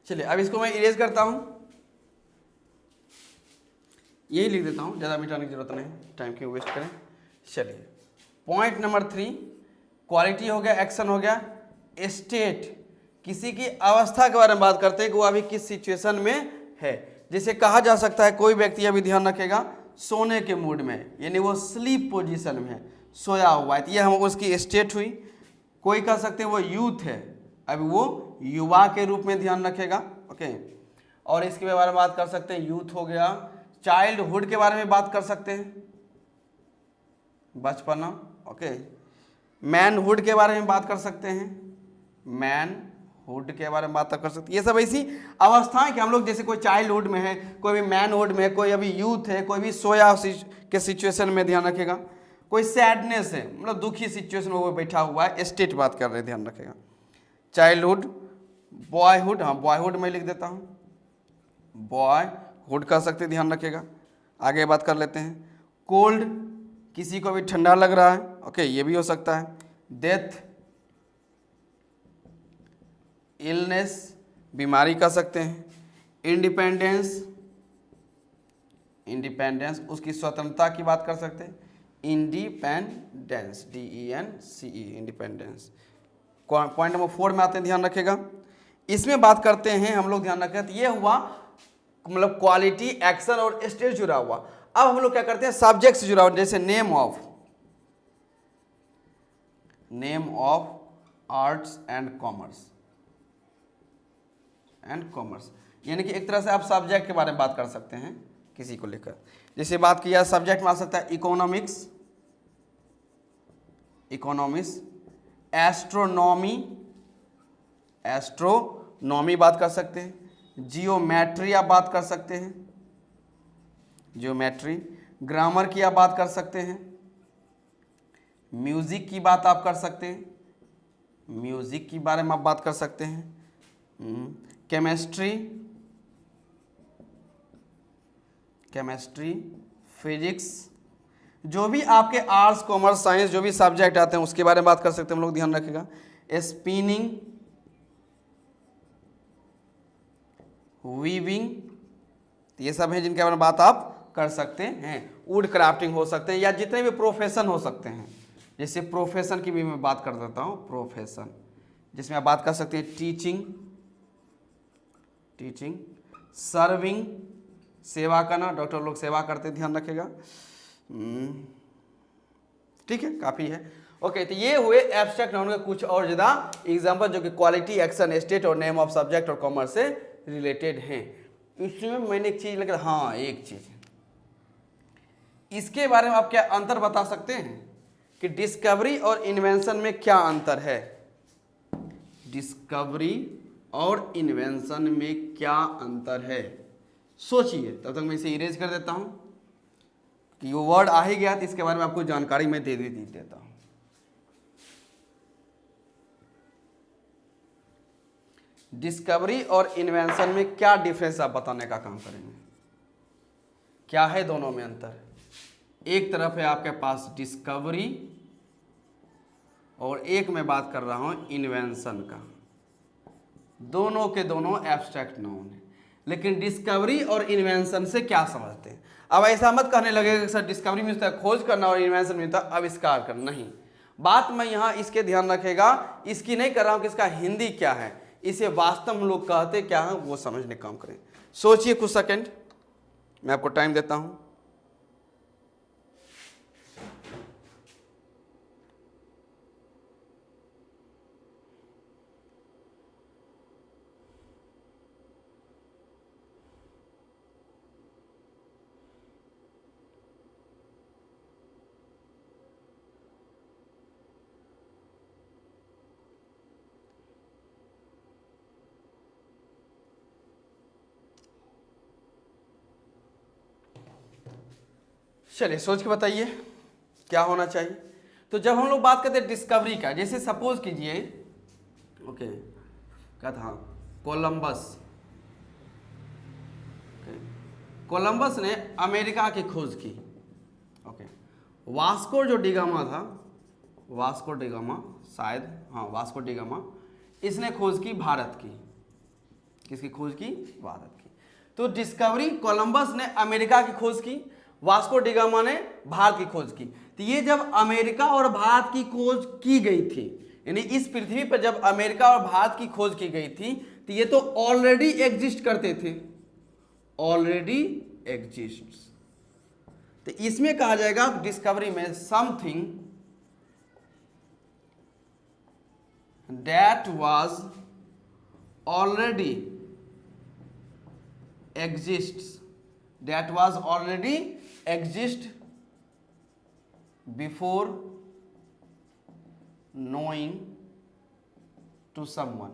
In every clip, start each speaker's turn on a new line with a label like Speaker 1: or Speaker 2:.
Speaker 1: चलिए अब इसको मैं इरेज करता हूँ, यही लिख देता हूँ, ज़्यादा मिटाने की जरूरत नहीं, टाइम क्यों वेस्ट करें। चलिए पॉइंट नंबर 3, क्वालिटी हो गया, एक्शन हो गया, स्टेट किसी की अवस्था के बारे में बात करते हैं कि वो अभी किस सिचुएशन में है। जैसे कहा जा सकता है कोई व्यक्ति, अभी ध्यान रखेगा, सोने के मूड में, यानी वो स्लीप पोजीशन में है, सोया हुआ है, तो ये हम उसकी स्टेट हुई। कोई कह सकते हैं वो यूथ है, अभी वो युवा के रूप में, ध्यान रखेगा। ओके, और इसके बारे में बात कर सकते हैं, यूथ हो गया। चाइल्डहुड के बारे में बात कर सकते हैं, बचपना। ओके, मैनहुड के बारे में बात कर सकते हैं, मैनहुड के बारे में बात कर सकते हैं। ये सब ऐसी अवस्थाएं कि हम लोग, जैसे कोई चाइल्डहुड में है, कोई भी मैनहुड में है, कोई अभी यूथ है, कोई भी सोया के सिचुएशन में, ध्यान रखेगा, कोई सैडनेस है, मतलब दुखी सिचुएशन में वो बैठा हुआ है, स्टेट बात कर रहे हैं, ध्यान रखेगा। चाइल्डहुड, बॉयहुड, हाँ बॉयहुड में लिख देता हूँ, बॉयहुड कह सकते हैं, ध्यान रखेगा। आगे बात कर लेते हैं, कोल्ड, किसी को भी ठंडा लग रहा है, ओके, ये भी हो सकता है। डेथ, इलनेस, बीमारी कह सकते हैं। इंडिपेंडेंस, इंडिपेंडेंस उसकी स्वतंत्रता की बात कर सकते हैं, independence, DENCE, independence. Point number 4 में आते हैं, ध्यान रखेगा, इसमें बात करते हैं हम लोग, ध्यान रखें, तो ये हुआ मतलब क्वालिटी, एक्शन और स्टेट जुड़ा हुआ। अब हम लोग क्या करते हैं, सब्जेक्ट से जुड़ा हुआ, जैसे name of arts and commerce, यानी कि एक तरह से आप सब्जेक्ट के बारे में बात कर सकते हैं किसी को लेकर। जैसे बात किया, सब्जेक्ट में आ सकता है इकोनॉमिक्स, एस्ट्रोनॉमी बात कर सकते हैं। जियोमेट्री आप बात कर सकते हैं, जियोमेट्री। ग्रामर की आप बात कर सकते हैं, म्यूजिक की बात आप कर सकते हैं, म्यूजिक के बारे में आप बात कर सकते हैं। केमिस्ट्री, फिजिक्स, जो भी आपके आर्ट्स, कॉमर्स, साइंस जो भी सब्जेक्ट आते हैं उसके बारे में बात कर सकते हैं हम लोग, ध्यान रखेगा। स्पिनिंग, वीविंग, ये सब है जिनके बारे में बात आप कर सकते हैं। वुड क्राफ्टिंग हो सकते हैं, या जितने भी प्रोफेशन हो सकते हैं। जैसे प्रोफेशन की भी मैं बात कर देता हूँ, प्रोफेशन जिसमें आप बात कर सकते हैं टीचिंग, सर्विंग, सेवा करना, डॉक्टर लोग सेवा करते हैं, ध्यान रखेगा। ठीक है, काफ़ी है। ओके, तो ये हुए एब्स्ट्रैक्ट नाउन के कुछ और ज़्यादा एग्जाम्पल जो कि क्वालिटी, एक्शन, स्टेट और नेम ऑफ सब्जेक्ट और कॉमर्स से रिलेटेड हैं। इसमें मैंने एक चीज़ लगा, हाँ एक चीज़, इसके बारे में आप क्या अंतर बता सकते हैं कि डिस्कवरी और इन्वेंशन में क्या अंतर है? डिस्कवरी और इन्वेंशन में क्या अंतर है, सोचिए। तब तक मैं इसे इरेज कर देता हूं कि वो वर्ड आ ही गया, तो इसके बारे में आपको जानकारी मैं दे देता हूं। डिस्कवरी और इन्वेंशन में क्या डिफरेंस आप बताने का काम करेंगे, क्या है दोनों में अंतर? एक तरफ है आपके पास डिस्कवरी और एक मैं बात कर रहा हूं इन्वेंशन का। दोनों के दोनों एब्स्ट्रैक्ट नाउन है, लेकिन डिस्कवरी और इन्वेंशन से क्या समझते हैं? अब ऐसा मत कहने लगेगा सर डिस्कवरी में खोज करना और इन्वेंशन में आविष्कार करना। नहीं, बात मैं यहाँ इसके ध्यान रखेगा, इसकी नहीं कर रहा हूँ कि इसका हिंदी क्या है, इसे वास्तव में लोग कहते क्या है वो समझने का काम करें। सोचिए कुछ सेकंड, मैं आपको टाइम देता हूँ। चलिए सोच के बताइए क्या होना चाहिए। तो जब हम लोग बात करते हैं डिस्कवरी का, जैसे सपोज कीजिए ओके क्या था, कोलंबस ने अमेरिका की खोज की। ओके, वास्को जो डिगामा था, वास्को डिगामा शायद, हाँ वास्को डिगामा, इसने खोज की भारत की। किसकी खोज की? भारत की। तो डिस्कवरी, कोलंबस ने अमेरिका की खोज की, वास्को डी गामा ने भारत की खोज की। तो ये जब अमेरिका और भारत की खोज की गई थी, यानी इस पृथ्वी पर जब अमेरिका और भारत की खोज की गई थी, तो ये तो ऑलरेडी एग्जिस्ट करते थे, ऑलरेडी एग्जिस्ट। तो इसमें कहा जाएगा डिस्कवरी में something that was already exists, that was already exist before knowing to someone,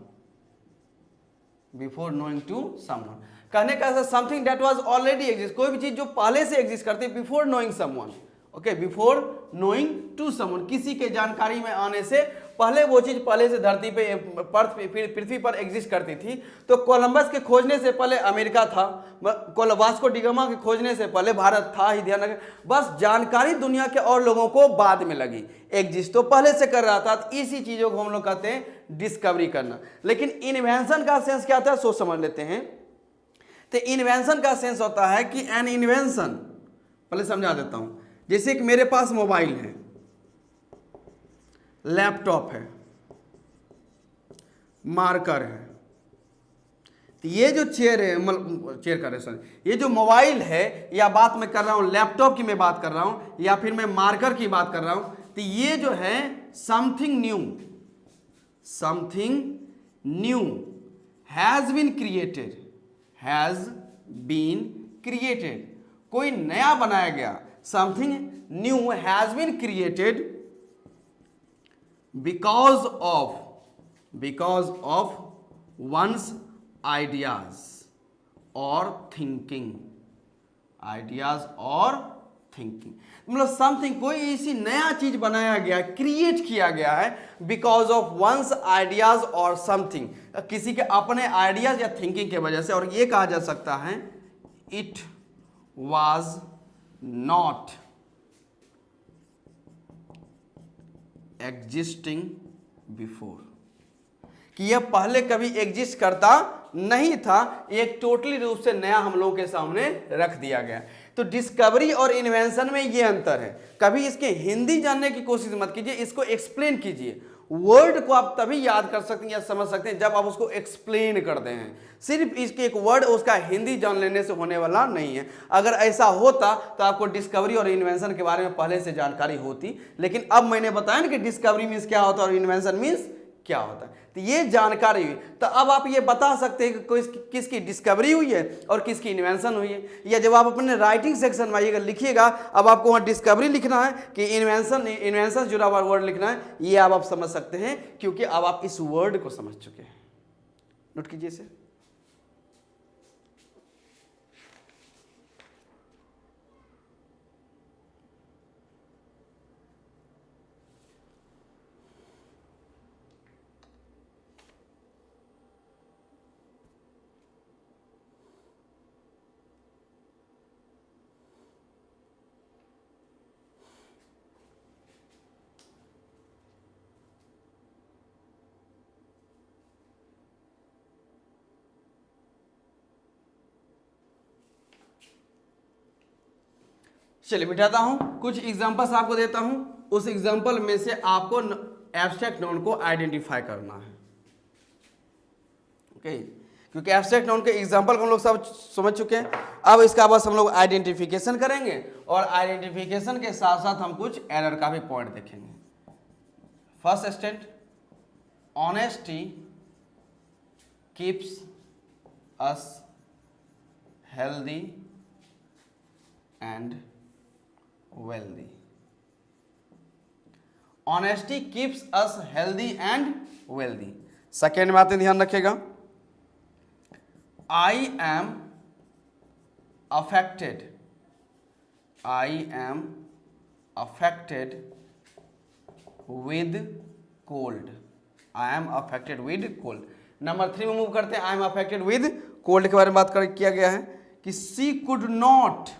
Speaker 1: before knowing to someone। कहने का something that was already exist, कोई भी चीज जो पहले से एग्जिस्ट करती है, before knowing someone, okay, before knowing to someone, किसी के जानकारी में आने से पहले वो चीज पहले से धरती पे पृथ्वी पर एग्जिस्ट करती थी। तो कोलंबस के खोजने से पहले अमेरिका था, वास्को डी गामा के खोजने से पहले भारत था ही, ध्यान रखें। बस जानकारी दुनिया के और लोगों को बाद में लगी, एग्जिस्ट तो पहले से कर रहा था। तो इसी चीजों को हम लोग कहते हैं डिस्कवरी करना। लेकिन इन्वेंशन का सेंस क्या था, सोच समझ लेते हैं। तो इन्वेंशन का सेंस होता है कि एन इन्वेंशन, पहले समझा देता हूं। जैसे कि मेरे पास मोबाइल है, लैपटॉप है, मार्कर है, तो ये जो चेयर है, चेयर कर रहे, ये जो मोबाइल है, या बात मैं कर रहा हूं लैपटॉप की, मैं बात कर रहा हूं, या फिर मैं मार्कर की बात कर रहा हूं, तो ये जो है something new, something new has been created, has been created, कोई नया बनाया गया, something new has been created because of one's ideas or thinking, ideas or thinking, मतलब समथिंग, कोई ऐसी नया चीज बनाया गया, क्रिएट किया गया है, बिकॉज ऑफ वंस आइडियाज और समथिंग, किसी के अपने आइडियाज या थिंकिंग के वजह से। और ये कहा जा सकता है it was not existing before, कि यह पहले कभी एग्जिस्ट करता नहीं था, एक टोटली रूप से नया हम लोगों के सामने रख दिया गया। तो डिस्कवरी और इन्वेंशन में ये अंतर है। कभी इसके हिंदी जानने की कोशिश मत कीजिए, इसको एक्सप्लेन कीजिए। वर्ड को आप तभी याद कर सकते हैं या समझ सकते हैं जब आप उसको एक्सप्लेन करते हैं। सिर्फ इसके एक वर्ड उसका हिंदी जान लेने से होने वाला नहीं है। अगर ऐसा होता तो आपको डिस्कवरी और इन्वेंशन के बारे में पहले से जानकारी होती, लेकिन अब मैंने बताया ना कि डिस्कवरी मीन्स क्या होता है और इन्वेंशन मीन्स क्या होता है, तो ये जानकारी हुई। तो अब आप ये बता सकते हैं कि किसकी डिस्कवरी हुई है और किसकी इन्वेंशन हुई है। या जब आप अपने राइटिंग सेक्शन में आइएगा, लिखिएगा, अब आपको वहाँ डिस्कवरी लिखना है कि इन्वेंशन जुड़ा हुआ वर्ड लिखना है, ये आप समझ सकते हैं क्योंकि अब आप इस वर्ड को समझ चुके हैं। नोट कीजिए इसे। चलिए बिठाता हूं, कुछ एग्जांपल्स आपको देता हूं, उस एग्जांपल में से आपको एब्स्ट्रैक्ट नाउन को आइडेंटिफाई करना है, ओके। क्योंकि एब्स्ट्रैक्ट नाउन के एग्जांपल हम लोग सब समझ चुके हैं। अब इसका बस हम लोग आइडेंटिफिकेशन करेंगे और आइडेंटिफिकेशन के साथ साथ हम कुछ एरर का भी पॉइंट देखेंगे। First state, honesty keeps us healthy and wealthy. Honesty keeps us healthy and wealthy. Second बातें ध्यान रखिएगा, I am affected with cold. I am affected with cold. Number 3 में मूव करते हैं। I am affected with cold के बारे में बात किया गया है कि she could not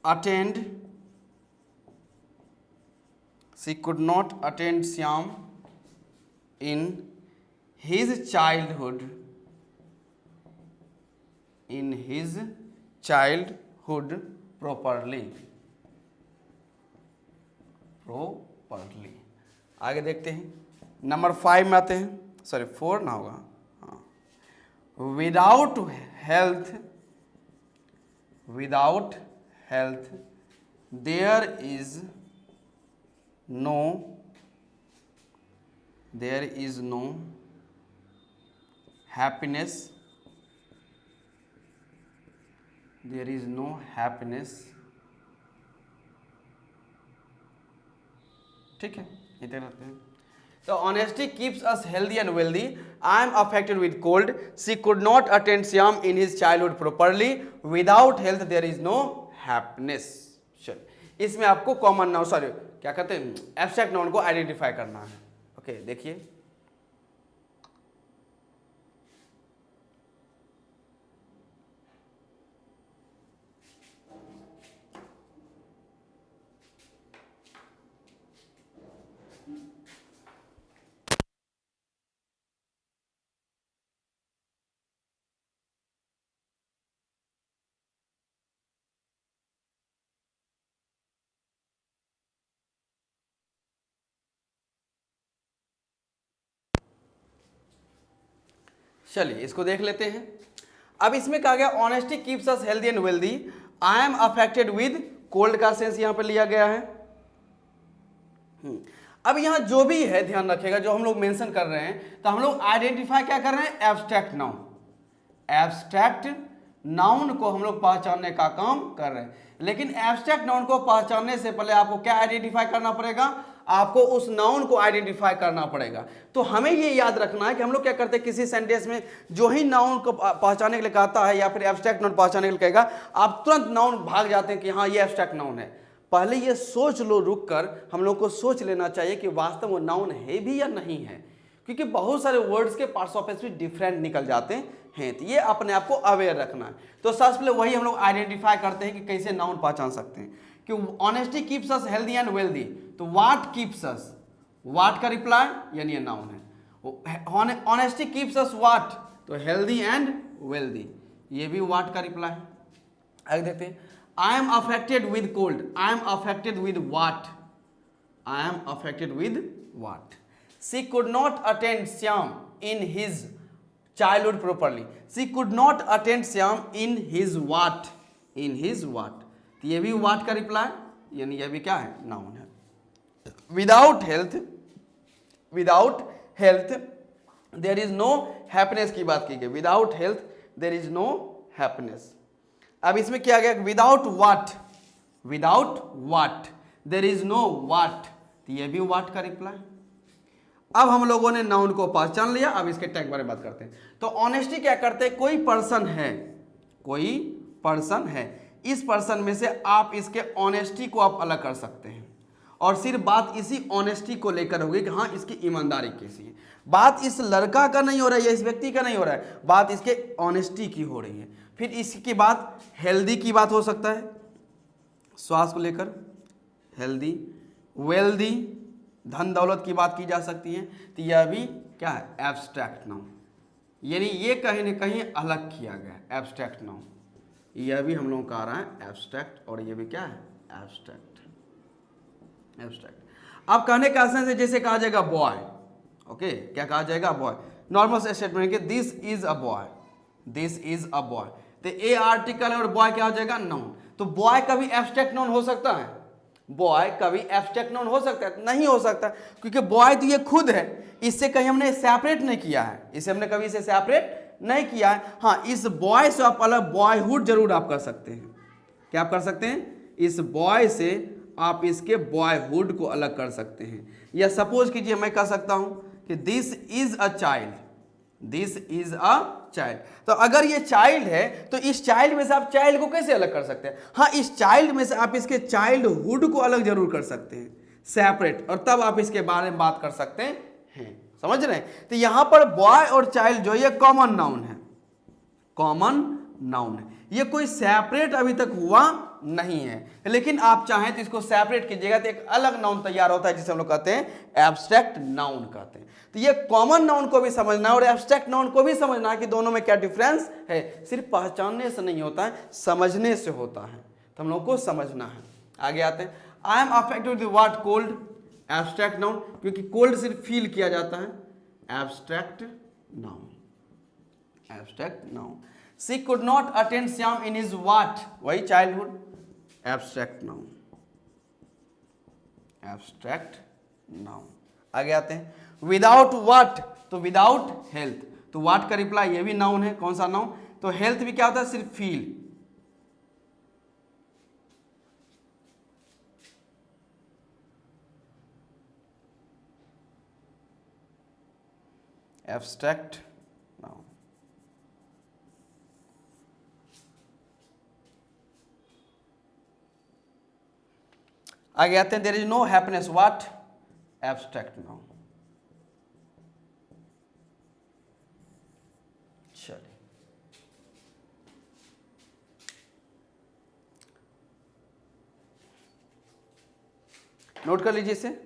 Speaker 1: attend she could not attend Shyam in his childhood, in his childhood properly. आगे देखते हैं, नंबर 5 में आते हैं, सॉरी 4 ना होगा, हाँ। Without health, without health there is no happiness, there is no happiness. ठीक है, इतने रखते हैं। तो honesty keeps us healthy and wealthy. I am affected with cold, she could not attend Shyam in his childhood properly, without health there is no happiness. चलिए, इसमें आपको common noun, sorry क्या कहते हैं, एब्स्ट्रैक्ट नाउन को आइडेंटिफाई करना है। Okay, देखिए चलिए इसको देख लेते हैं। अब इसमें कहा गया honesty keeps us healthy and wealthy. I am affected with cold का सेंस यहां पर लिया गया है। अब यहां जो भी है ध्यान रखिएगा, जो हम लोग मेंशन कर रहे हैं, तो हम लोग आइडेंटिफाई क्या कर रहे हैं, एब्स्ट्रैक्ट नाउन। एब्स्ट्रैक्ट नाउन को हम लोग पहचानने का काम कर रहे हैं। लेकिन एब्स्ट्रैक्ट नाउन को पहचानने से पहले आपको क्या आइडेंटिफाई करना पड़ेगा, आपको उस नाउन को आइडेंटिफाई करना पड़ेगा। तो हमें ये याद रखना है कि हम लोग क्या करते हैं, किसी सेंटेंस में जो ही नाउन को पहचानने के लिए कहता है या फिर एब्स्ट्रैक्ट नाउन पहचानने के लिए कहेगा, आप तुरंत नाउन भाग जाते हैं कि हाँ ये एब्स्ट्रैक्ट नाउन है। पहले ये सोच लो, रुक कर हम लोग को सोच लेना चाहिए कि वास्तव में नाउन है भी या नहीं है, क्योंकि बहुत सारे वर्ड्स के पार्ट्स ऑफ स्पीच डिफरेंट निकल जाते हैं। तो ये अपने आप को अवेयर रखना है। तो सबसे पहले वही हम लोग आइडेंटिफाई करते हैं कि कैसे नाउन पहचान सकते हैं। कि honesty keeps us healthy and wealthy, तो व्हाट कीप्स अस, व्हाट का रिप्लाई यानी ये नाउन है। ऑनेस्टी कीप्स अस व्हाट, तो हेल्दी एंड वेल्दी, ये भी व्हाट का रिप्लाई है। आगे देखते हैं, I am affected with cold, I am affected with what, I am affected with what. She could not attend Shyam in his childhood properly, she could not attend Shyam in his what, in his what, तो ये भी what का reply यानी ये भी क्या है, noun है। Without health, without health there is no happiness की बात की गई, without health there is no happiness. अब इसमें क्या गया, without what, without what there is no what, तो ये भी व्हाट का रिप्लाई। अब हम लोगों ने नाउन को पहचान लिया, अब इसके टैग बारे में बात करते हैं। तो ऑनेस्टी क्या करते हैं, कोई पर्सन है, कोई पर्सन है, इस पर्सन में से आप इसके ऑनेस्टी को आप अलग कर सकते हैं, और सिर्फ बात इसी ऑनेस्टी को लेकर होगी कि हाँ इसकी ईमानदारी कैसी है। बात इस लड़का का नहीं हो रहा है या इस व्यक्ति का नहीं हो रहा है, बात इसके ऑनेस्टी की हो रही है। फिर इसकी बात हेल्दी की बात हो सकता है, स्वास्थ्य को लेकर हेल्दी, वेल्दी धन दौलत की बात की जा सकती है। तो यह भी क्या है, एब्स्ट्रैक्ट नाउन, यानी ये कहीं ना कहीं अलग किया गया एब्स्ट्रैक्ट नाउन। यह भी हम लोगों का आ रहा है एब्स्ट्रैक्ट, और ये भी क्या है, एब्स्ट्रैक्ट, एब्स्ट्रैक्ट। अब कहने का सेंस है जैसे कहा जाएगा बॉय, ओके, क्या कहा जाएगा, बॉय, नॉर्मल स्टेटमेंट के this is a boy, this is a boy, तो ए आर्टिकल है और बॉय क्या हो जाएगा, नाउन। तो बॉय कभी एब्स्ट्रैक्ट नाउन हो सकता है, बॉय कभी एब्स्ट्रैक्ट नाउन हो सकता है, नहीं हो सकता, क्योंकि बॉय तो ये खुद है, इससे कहीं हमने सेपरेट नहीं किया है, इसे हमने कभी इसे सेपरेट नहीं किया है। हाँ, इस बॉय से आप अलग बॉयहुड जरूर आप कर सकते हैं, क्या आप कर सकते हैं, इस बॉय से आप इसके बॉयहुड को अलग कर सकते हैं। या सपोज कीजिए मैं कह सकता हूं कि this is a child, this is a child, तो अगर ये चाइल्ड है तो इस चाइल्ड में से आप चाइल्ड को कैसे अलग कर सकते हैं, हाँ इस चाइल्ड में से आप इसके चाइल्डहुड को अलग जरूर कर सकते हैं, सेपरेट, और तब आप इसके बारे में बात कर सकते हैं, समझ रहे हैं। तो यहां पर बॉय और चाइल्ड जो ये कॉमन नाउन है, कॉमन नाउन है, ये कोई सेपरेट अभी तक हुआ नहीं है, लेकिन आप चाहें तो इसको सेपरेट कीजिएगा तो एक अलग नाउन तैयार होता है जिसे हम लोग कहते हैं एब्स्ट्रैक्ट नाउन कहते हैं। तो ये कॉमन नाउन को भी समझना है और एब्स्ट्रैक्ट नाउन को भी समझना है कि दोनों में क्या डिफरेंस है। सिर्फ पहचानने से नहीं होता है, समझने से होता है, तो हम लोग को समझना है। आगे आते हैं, I am affected with what cold, abstract noun, क्योंकि कोल्ड सिर्फ फील किया जाता है, abstract noun, abstract noun. She could not attend Shyam in his what, वही childhood, abstract noun, abstract noun. आगे आते हैं, विदाउट व्हाट, तो विदाउट हेल्थ, तो व्हाट का रिप्लाई ये भी नाउन है, कौन सा नाउन, तो हेल्थ भी क्या होता है, सिर्फ फील, एब्स्ट्रैक्ट नाउन। आगे आते हैं, there is no happiness, what, abstract noun. चलिए, नोट कर लीजिए इसे।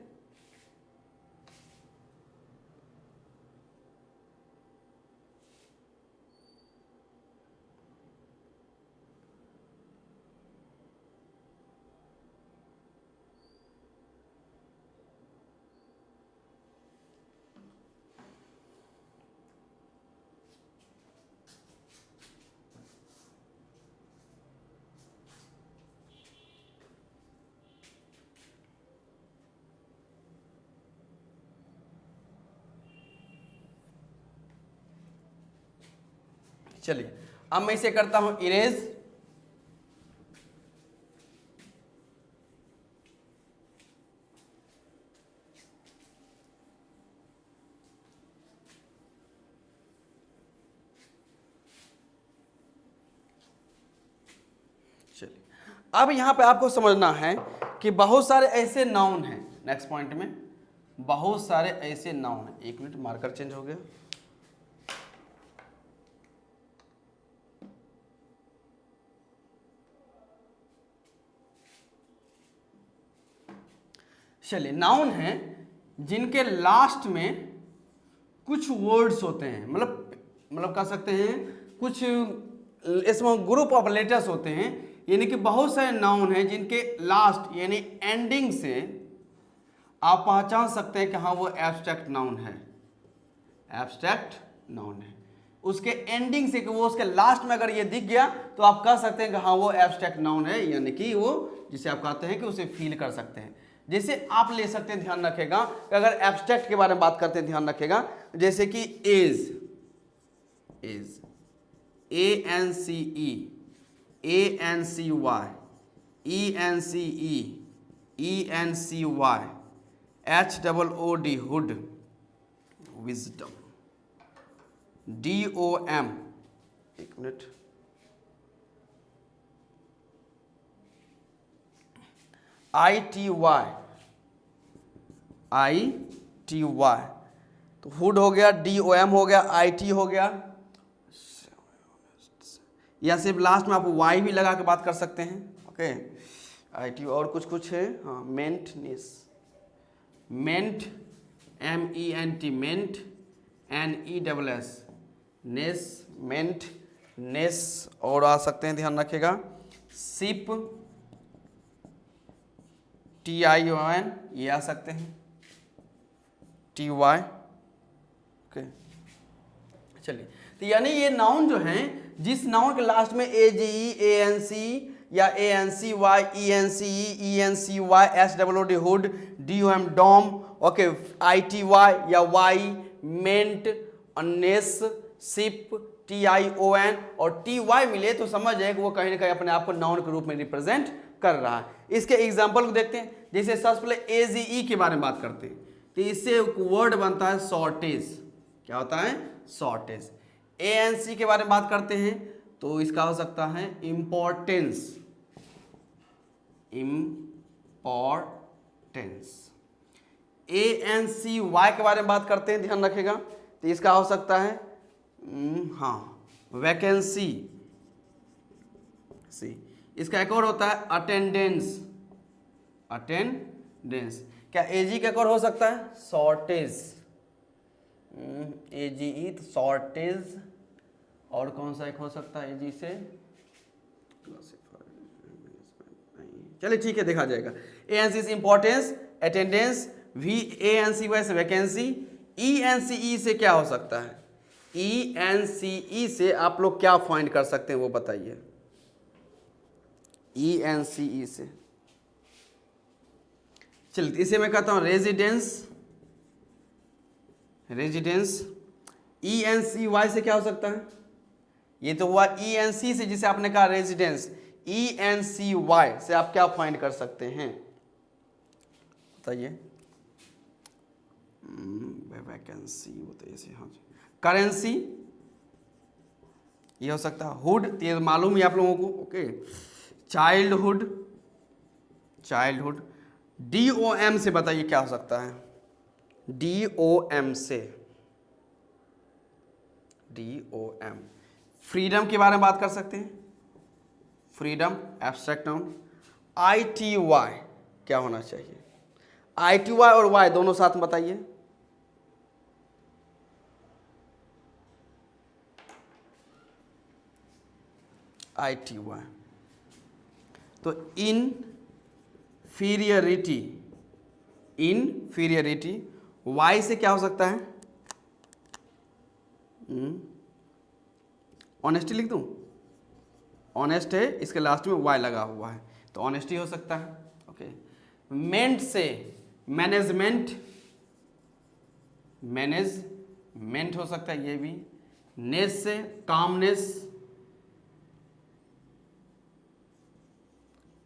Speaker 1: चलिए, अब मैं इसे करता हूं इरेज। चलिए, अब यहां पे आपको समझना है कि बहुत सारे ऐसे नाउन हैं, नेक्स्ट पॉइंट में बहुत सारे ऐसे नाउन हैं। एक मिनट, मार्कर चेंज हो गया। चलिए, नाउन हैं जिनके लास्ट में कुछ वर्ड्स होते हैं, मतलब कह सकते हैं कुछ इसमें ग्रुप ऑफ लेटर्स होते हैं, यानी कि बहुत सारे नाउन हैं जिनके लास्ट यानी एंडिंग से आप पहचान सकते हैं कि हाँ वो एब्स्ट्रैक्ट नाउन है, एब्स्ट्रैक्ट नाउन है। उसके एंडिंग से कि वो उसके लास्ट में अगर ये दिख गया तो आप कह सकते हैं कि हाँ वो एब्स्ट्रैक्ट नाउन है, यानी कि वो जिसे आप कहते हैं कि उसे फील कर सकते हैं। जैसे आप ले सकते हैं, ध्यान रखेगा कि अगर एब्स्ट्रैक्ट के बारे में बात करते हैं, ध्यान रखेगा, जैसे कि age, age, ANCE, ANCY, ENCE, ENCY, HOOD, hood, wisdom, DOM, एक मिनट, ITY, तो हुड हो गया, DOM हो गया, IT हो गया, या सिर्फ लास्ट में आप Y भी लगा के बात कर सकते हैं। ओके, IT और कुछ है, हाँ, मेंटनेस, मेंट, MENT, मेंट, NESS, नेस, मेंट, नेस, और आ सकते हैं, ध्यान रखिएगा, सिप, TION, ये आ सकते हैं, TY। ओके, चलिए, तो यानी ये नाउन जो हैं, जिस नाउन के लास्ट में AGE, ANC या ANCY, ENCE, ENCY, SOOD, hood, DOM, dom, okay, ITY या Y, ment, ness, ship, TION और TY मिले तो समझ जाए कि वो कहीं ना कहीं अपने आप को नाउन के रूप में रिप्रेजेंट कर रहा है। इसके एग्जाम्पल को देखते हैं, जैसे सबसे पहले AGE के बारे में बात करते हैं, तो इससे वर्ड बनता है शॉर्टेज, क्या होता है, शॉर्टेज। ANC के बारे में बात करते हैं तो इसका हो सकता है इम्पोर्टेंस, इम्पोर्टेंस। ANCY के बारे में बात करते हैं, ध्यान रखेगा, तो इसका हो सकता है हाँ वैकेंसी, सी। इसका एक और होता है अटेंडेंस, अटेंडेंस। क्या एजी का एक और हो सकता है? शॉर्टेज, एजी शॉर्टेज। और कौन सा एक हो सकता है एजी से? चलिए ठीक है, देखा जाएगा। एएनसी से इंपॉर्टेंस, अटेंडेंस, VANCY से वैकेंसी, ENCE से क्या हो सकता है? ENCE से आप लोग क्या फाइंड कर सकते हैं वो बताइए। ENCE से चलिए इसे मैं कहता हूं रेजिडेंस, रेजिडेंस। ENCY से क्या हो सकता है? ये तो हुआ ENC से, जिसे आपने कहा रेजिडेंस। ENCY से आप क्या फाइंड कर सकते हैं बताइए? वैकेंसी होता है ऐसे, हाँ। करेंसी ये हो सकता है। हुड ये मालूम है आप लोगों को, ओके। Childhood, childhood. DOM से बताइए क्या हो सकता है? DOM से, DOM। फ्रीडम के बारे में बात कर सकते हैं, फ्रीडम, एब्स्ट्रैक्ट नाउन। ITY क्या होना चाहिए? ITY और Y दोनों साथ में बताइए। ITY तो इनफीरियरिटी, इनफीरियरिटी। Y से क्या हो सकता है? ऑनेस्टी लिख दूं? ऑनेस्ट है, इसके लास्ट में Y लगा हुआ है, तो ऑनेस्टी हो सकता है, ओके। मेंट से मैनेजमेंट, मैनेजमेंट हो सकता है ये भी। नेस से कामनेस,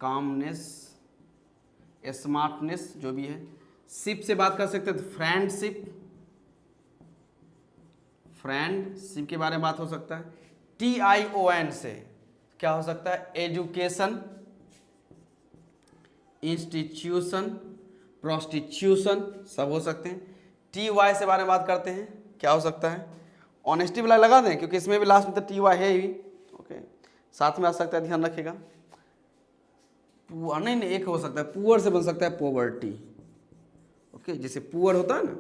Speaker 1: कामनेस, स्मार्टनेस जो भी है। शिप से बात कर सकते हैं तो फ्रेंडशिप, फ्रेंडशिप के बारे में बात हो सकता है। TION से क्या हो सकता है? एजुकेशन, इंस्टीट्यूशन, प्रोस्टिट्यूशन सब हो सकते हैं। TY से बारे में बात करते हैं, क्या हो सकता है? ऑनेस्टी वाला लगा दें क्योंकि इसमें भी लास्ट में तो TY है ही, ओके। साथ में आ सकता है, ध्यान रखिएगा। पुअर नहीं, एक हो सकता है, पुअर से बन सकता है पॉवर्टी, ओके। जैसे पुअर होता है ना,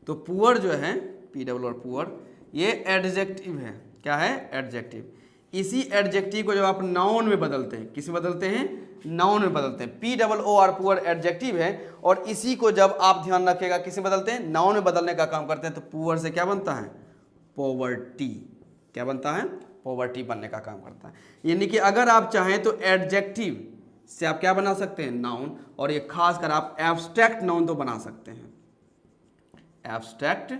Speaker 1: तो पुअर जो है PWR पुअर, ये एडजेक्टिव है। क्या है? एडजेक्टिव। इसी एडजेक्टिव को जब आप नाउन में बदलते हैं, किसी बदलते हैं? नाउन में बदलते हैं। POOR पुअर एडजेक्टिव है, और इसी को जब आप ध्यान रखिएगा किसी बदलते हैं? नाउन में बदलने का काम करते हैं, तो पुअर से क्या बनता है? पॉवर्टी। क्या बनता है? पॉवर्टी बनने का काम करता है। यानी कि अगर आप चाहें तो एडजेक्टिव से आप क्या बना सकते हैं? नाउन। और ये खासकर आप एब्स्ट्रैक्ट नाउन तो बना सकते हैं, एब्स्ट्रैक्ट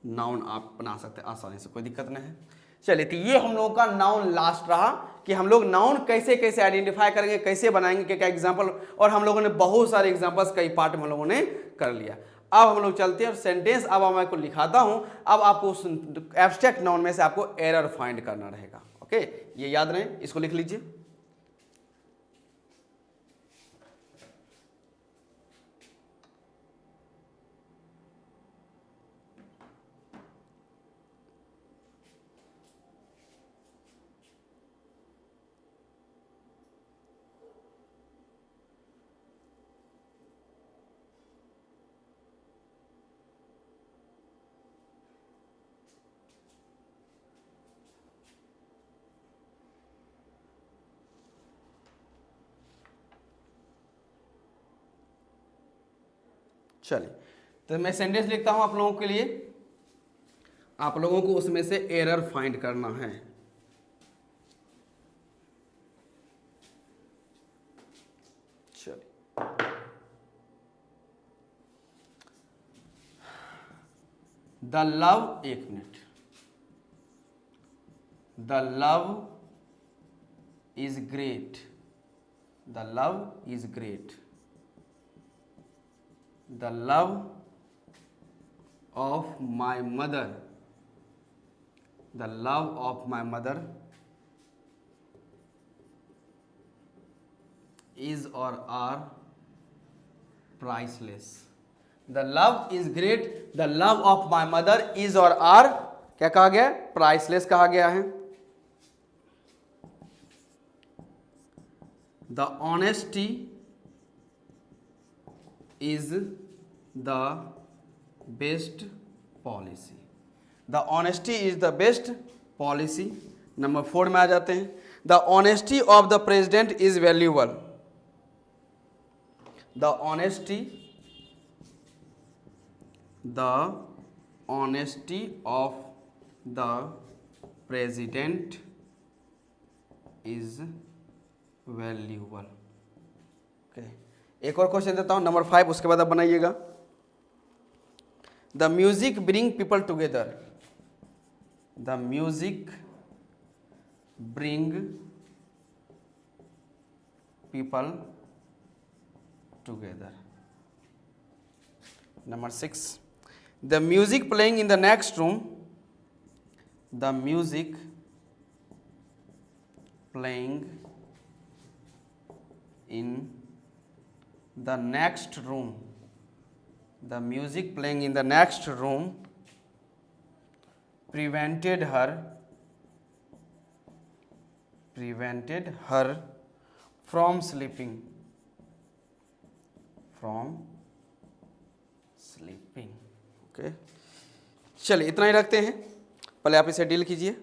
Speaker 1: नाउन आप बना सकते हैं आसानी से, कोई दिक्कत नहीं है। चलिए, तो ये हम लोगों का नाउन लास्ट रहा कि हम लोग नाउन कैसे कैसे आइडेंटिफाई करेंगे, कैसे बनाएंगे, क्या क्या एग्जाम्पल। और हम लोगों ने बहुत सारे एग्जाम्पल्स कई पार्ट में हम लोगों ने कर लिया। अब हम लोग चलते हैं और सेंटेंस अब मैं आपको लिखाता हूं। अब आपको उस एब्स्ट्रैक्ट नाउन में से आपको एरर फाइंड करना रहेगा, ओके। ये याद रहे, इसको लिख लीजिए। चलिए, तो मैं सेंटेंस लिखता हूं आप लोगों के लिए, आप लोगों को उसमें से एरर फाइंड करना है। चलिए, द लव, एक minute, the love is great, the love is great, the love of my mother, the love of my mother is or are priceless. The love is great, the love of my mother is or are क्या कहा गया? Priceless कहा गया है। The honesty is the best policy. The honesty is the best policy. Number 4 में आ जाते हैं, the honesty of the president is valuable. The honesty of the president is valuable. Okay, एक और क्वेश्चन देता हूं, नंबर 5, उसके बाद आप बनाइएगा। The music bring people together. The music bring people together. Number 6, the music playing in the next room. The music playing in the next room. The music playing in the next room prevented her from sleeping. Okay, चलिए इतना ही रखते हैं, पहले आप इसे deal कीजिए।